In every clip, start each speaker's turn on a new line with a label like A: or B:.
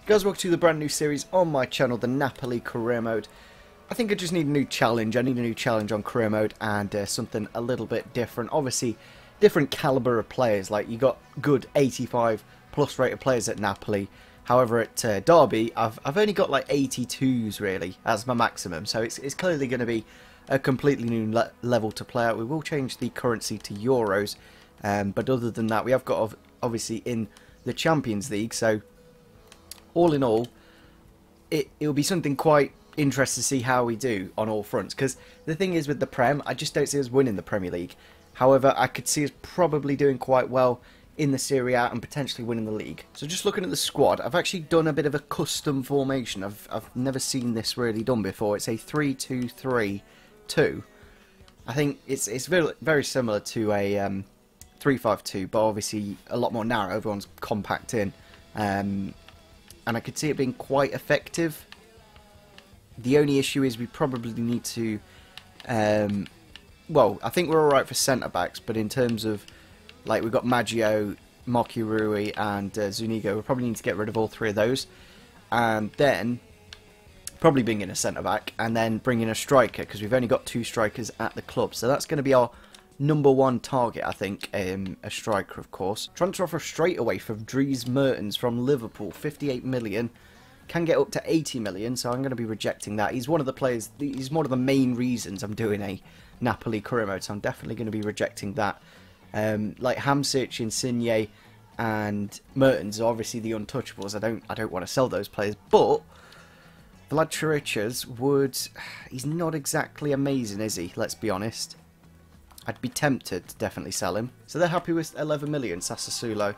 A: Guys, welcome to the brand new series on my channel, the Napoli career mode. I think I just need a new challenge. I need a new challenge on career mode and something a little bit different. Obviously, different caliber of players. Like, you got good 85 plus rated players at Napoli. However, at Derby, I've only got like 82s really as my maximum. So it's clearly going to be a completely new level to play out. We will change the currency to euros, but other than that, we have got obviously in the Champions League. So all in all, it'll be something quite interesting to see how we do on all fronts. Because the thing is with the Prem, I just don't see us winning the Premier League. However, I could see us probably doing quite well in the Serie A and potentially winning the league. So just looking at the squad, I've actually done a bit of a custom formation. I've never seen this really done before. It's a 3-2-3-2. I think it's very, very similar to a 3-5-2, but obviously a lot more narrow. Everyone's compact in. And I could see it being quite effective. The only issue is we probably need to... well, I think we're alright for centre-backs, but in terms of... Like, we've got Maggio, Marco Rui and Zuniga. We probably need to get rid of all three of those. And then, probably bring in a centre-back, and then bring in a striker, because we've only got 2 strikers at the club. So that's going to be our #1 target, I think, a striker, of course. Transfer offer straight away from Dries Mertens from Liverpool, 58 million. Can get up to 80 million, so I'm going to be rejecting that. He's one of the players, he's one of the main reasons I'm doing a Napoli career mode, so I'm definitely going to be rejecting that. Like Hamsik, Insigne, and Mertens are obviously the untouchables. I don't want to sell those players, but Vlad Chiriches would... He's not exactly amazing, is he? Let's be honest. I'd be tempted to definitely sell him. So they're happy with 11 million, Sassuolo.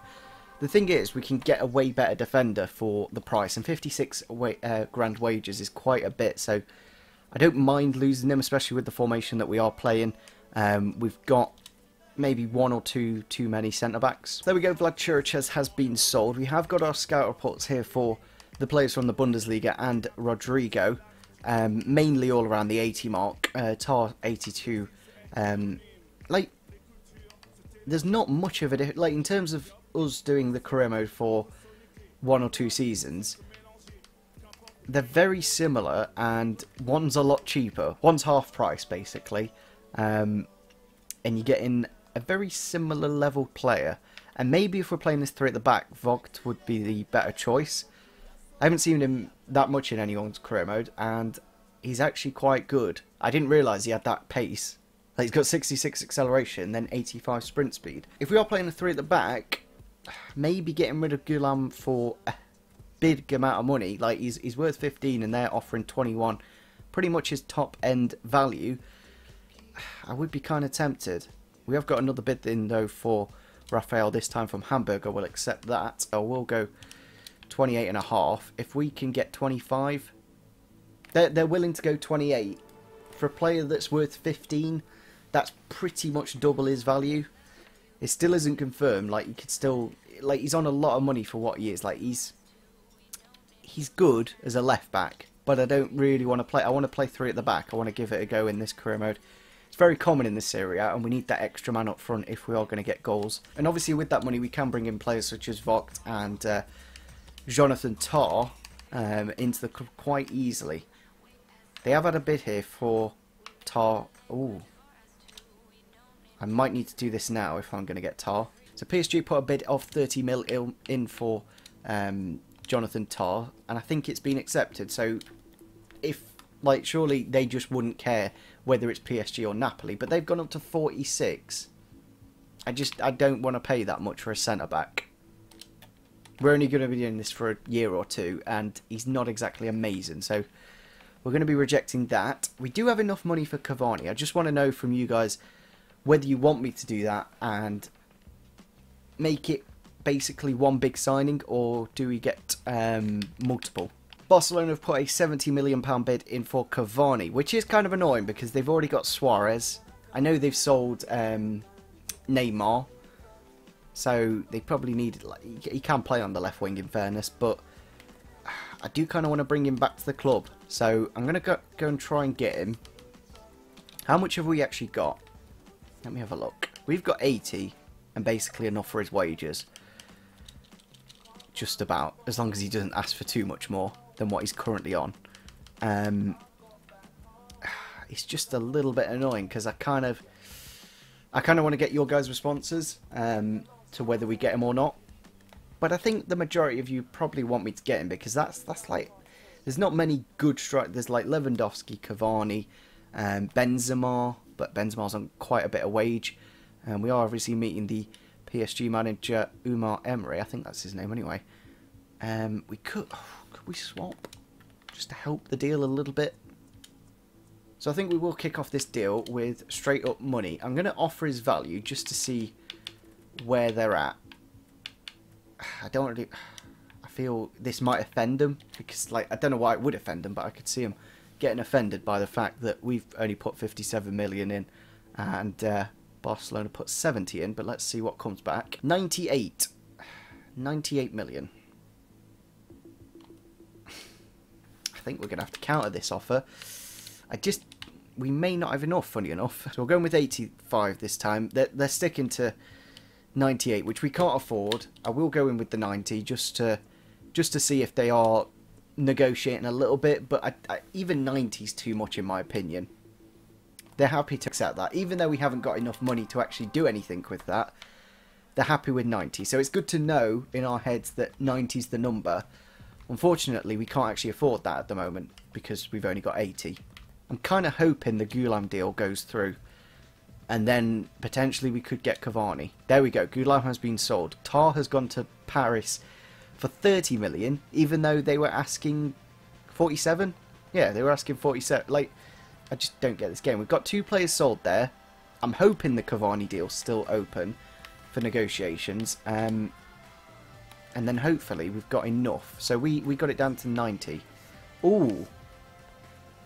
A: The thing is, we can get a way better defender for the price, and 56 grand wages is quite a bit, so I don't mind losing him, especially with the formation that we are playing. We've got maybe 1 or 2 too many centre-backs. There we go, Vlad Chiriches has been sold. We have got our scout reports here for the players from the Bundesliga and Rodrigo, mainly all around the 80 mark, Tar 82. Like, there's not much of it. Like, in terms of us doing the career mode for 1 or 2 seasons, they're very similar, and one's a lot cheaper. One's half price, basically, and you're getting a very similar level player. And maybe if we're playing this 3 at the back, Vogt would be the better choice. I haven't seen him that much in anyone's career mode, and he's actually quite good. I didn't realise he had that pace. Like, he's got 66 acceleration, then 85 sprint speed. If we are playing a 3 at the back, maybe getting rid of Gulam for a big amount of money. Like, he's worth 15 and they're offering 21. Pretty much his top end value. I would be kind of tempted. We have got another bid in though for Raphael, this time from Hamburg. I will accept that. I will go 28.5. If we can get 25, they're willing to go 28. For a player that's worth 15, that's pretty much double his value. It still isn't confirmed. Like, you could still... Like, he's on a lot of money for what he is. Like, he's good as a left back, but I don't really want to play... I want to play 3 at the back. I want to give it a go in this career mode. It's very common in this area, and we need that extra man up front if we are going to get goals. And obviously with that money, we can bring in players such as Vogt and Jonathan Tah into the club quite easily. They have had a bid here for Tah. Ooh. I might need to do this now if I'm going to get Tah. So PSG put a bid of 30 mil in for Jonathan Tah, and I think it's been accepted. So if, like, surely they just wouldn't care whether it's PSG or Napoli, but they've gone up to 46. I don't want to pay that much for a centre-back. We're only going to be doing this for a year or 2, and he's not exactly amazing, so we're going to be rejecting that. We do have enough money for Cavani. I just want to know from you guys whether you want me to do that and make it basically one big signing, or do we get multiple? Barcelona have put a £70 million bid in for Cavani, which is kind of annoying because they've already got Suarez. I know they've sold Neymar, so they probably need... Like, he can play on the left wing in fairness, but I do kind of want to bring him back to the club. So I'm going to go and try and get him. How much have we actually got? Let me have a look. We've got 80 and basically enough for his wages. just about, as long as he doesn't ask for too much more than what he's currently on. It's just a little bit annoying because I kind of want to get your guys' responses to whether we get him or not. But I think the majority of you probably want me to get him because that's like, there's not many good strikers. There's like Lewandowski, Cavani, Benzema, but Benzema's on quite a bit of wage. And we are obviously meeting the PSG manager Umar Emery. I think that's his name anyway. Could we swap just to help the deal a little bit? So I think we will kick off this deal with straight up money. I'm going to offer his value just to see where they're at. I feel this might offend them because, like, I don't know why it would offend them, but I could see them getting offended by the fact that we've only put 57 million in and Barcelona put 70 in. But let's see what comes back. 98 million. I think we're going to have to counter this offer. We may not have enough, funny enough. So we're going with 85 this time. They're sticking to 98, which we can't afford. I will go in with the 90 just to see if they are negotiating a little bit. But even 90 is too much in my opinion. They're happy to accept that. Even though we haven't got enough money to actually do anything with that, they're happy with 90. So it's good to know in our heads that 90 is the number. Unfortunately, we can't actually afford that at the moment because we've only got 80. I'm kind of hoping the Gulam deal goes through. And then potentially we could get Cavani. There we go. Gulam has been sold. Tar has gone to Paris for 30 million, even though they were asking 47. Yeah, they were asking 47. Like, I just don't get this game. We've got 2 players sold there. I'm hoping the Cavani deal's still open for negotiations. And then hopefully we've got enough. So we got it down to 90. Ooh.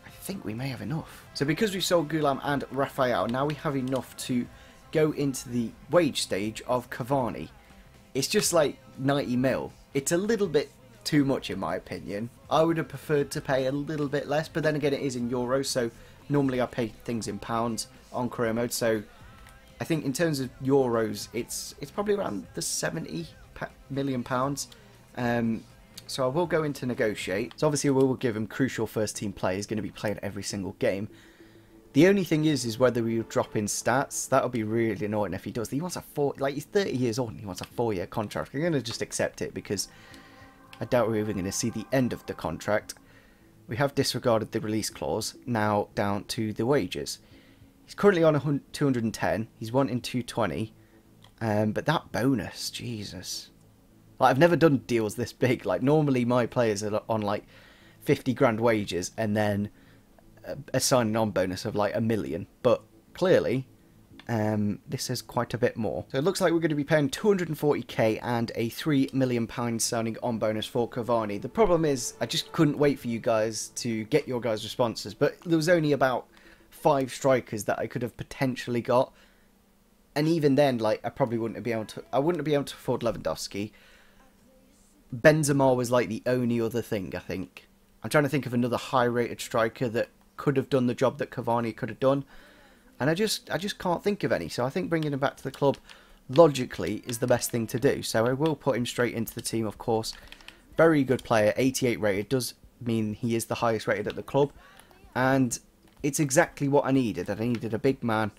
A: I think we may have enough. So because we've sold Gulam and Rafael, now we have enough to go into the wage stage of Cavani. It's just like 90 mil. It's a little bit too much in my opinion. I would have preferred to pay a little bit less, but then again it is in euros, so normally I pay things in pounds on career mode, so I think in terms of euros it's probably around the 70 million pounds. So I will go in to negotiate. So obviously we will give him crucial first team play. He's going to be playing every single game. The only thing is whether we drop in stats. That'll be really annoying if he does. He wants a he's 30 years old and he wants a 4-year contract. I'm going to just accept it because I doubt we're even going to see the end of the contract. We have disregarded the release clause. Now down to the wages. He's currently on 210. He's wanting 220. But that bonus, Jesus. Like, I've never done deals this big. Like, normally my players are on like 50 grand wages and then a signing on bonus of like $1 million. But clearly, this is quite a bit more. So it looks like we're going to be paying 240k and a £3 million signing on bonus for Cavani. The problem is, I just couldn't wait for you guys to get your guys' responses. But there was only about 5 strikers that I could have potentially got. And even then, like, I probably wouldn't be able to. I wouldn't be able to afford Lewandowski. Benzema was like the only other thing, I think. I'm trying to think of another high-rated striker that could have done the job that Cavani could have done, and I just can't think of any. So I think bringing him back to the club logically is the best thing to do. So I will put him straight into the team, of course. Very good player, 88 rated, does mean he is the highest rated at the club, and it's exactly what I needed. I needed a big man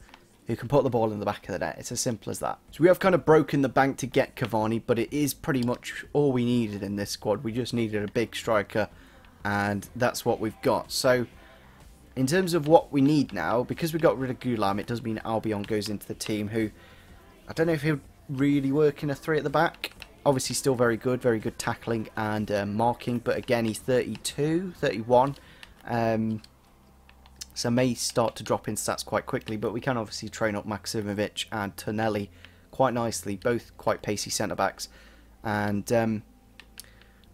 A: who can put the ball in the back of the net. It's as simple as that. So we have kind of broken the bank to get Cavani, but it is pretty much all we needed in this squad. We just needed a big striker, and that's what we've got. So in terms of what we need now, because we got rid of Gulam, it does mean Albion goes into the team, who I don't know if he'll really work in a 3 at the back. Obviously still very good tackling and marking, but again he's 32, 31. So may start to drop in stats quite quickly, but we can obviously train up Maksimovic and Tonelli quite nicely, both quite pacey centre-backs. And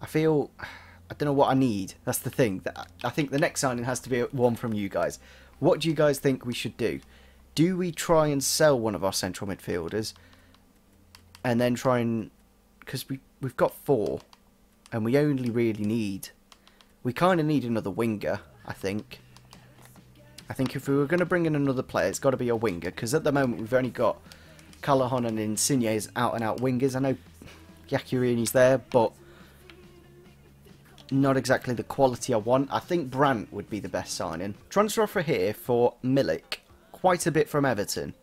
A: I feel, I don't know what I need. That's the thing. I think the next signing has to be one from you guys. What do you guys think we should do? Do we try and sell one of our central midfielders and then try and... Because we've got 4 and we only really need... We kind of need another winger, I think. I think if we were going to bring in another player, it's got to be a winger, because at the moment we've only got Callahan and Insigne as out-and-out wingers. I know Yakurini's there, but not exactly the quality I want. I think Brandt would be the best signing. Transfer offer here for Milik. Quite a bit from Everton.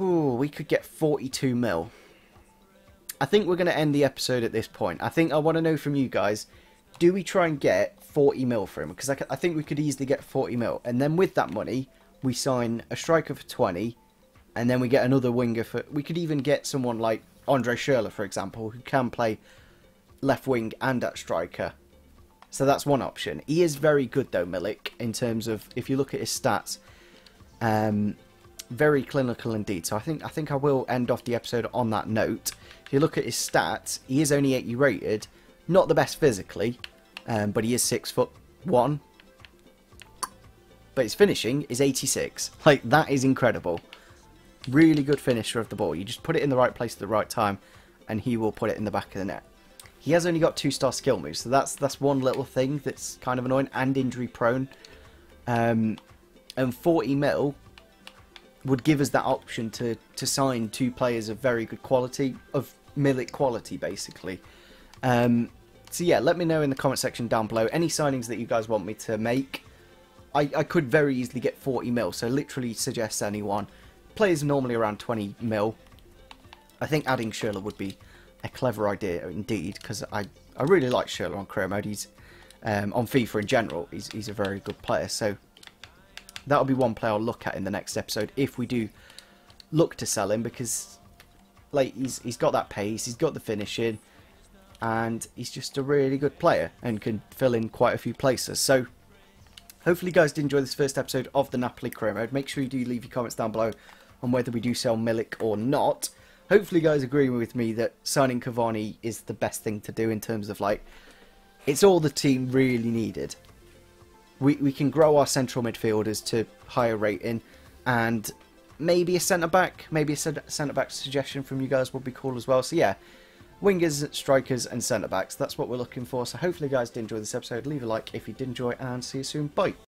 A: Ooh, we could get 42 mil. I think we're going to end the episode at this point. I think I want to know from you guys, do we try and get 40 mil for him? Because I think we could easily get 40 mil. And then with that money, we sign a striker for 20. And then we get another winger for... We could even get someone like Andre Schürrle, for example, who can play left wing and at striker. So that's one option. He is very good though, Milik, in terms of, if you look at his stats, very clinical indeed. So I think I will end off the episode on that note. If you look at his stats, he is only 80 rated, not the best physically, but he is 6'1". But his finishing is 86. Like, that is incredible. Really good finisher of the ball. You just put it in the right place at the right time, and he will put it in the back of the net. He has only got 2-star skill moves, so that's one little thing that's kind of annoying and injury prone. And 40 mil would give us that option to sign 2 players of very good quality, of Milik quality basically. So yeah, let me know in the comment section down below any signings that you guys want me to make. I could very easily get 40 mil, so literally suggest anyone. Players normally around 20 mil. I think adding Schürrle would be a clever idea indeed, because I really like Schürrle on career mode. He's on FIFA in general, he's a very good player, so that'll be one player I'll look at in the next episode if we do look to sell him, because like he's got that pace, he's got the finishing, and he's just a really good player and can fill in quite a few places. So hopefully you guys did enjoy this first episode of the Napoli career mode. Make sure you do leave your comments down below on whether we do sell Milik or not. Hopefully you guys agree with me that signing Cavani is the best thing to do in terms of, like, it's all the team really needed. We can grow our central midfielders to higher rating, and maybe a centre-back, maybe a centre-back suggestion from you guys would be cool as well. So yeah, wingers, strikers and centre-backs, that's what we're looking for. So hopefully you guys did enjoy this episode. Leave a like if you did enjoy, and see you soon. Bye.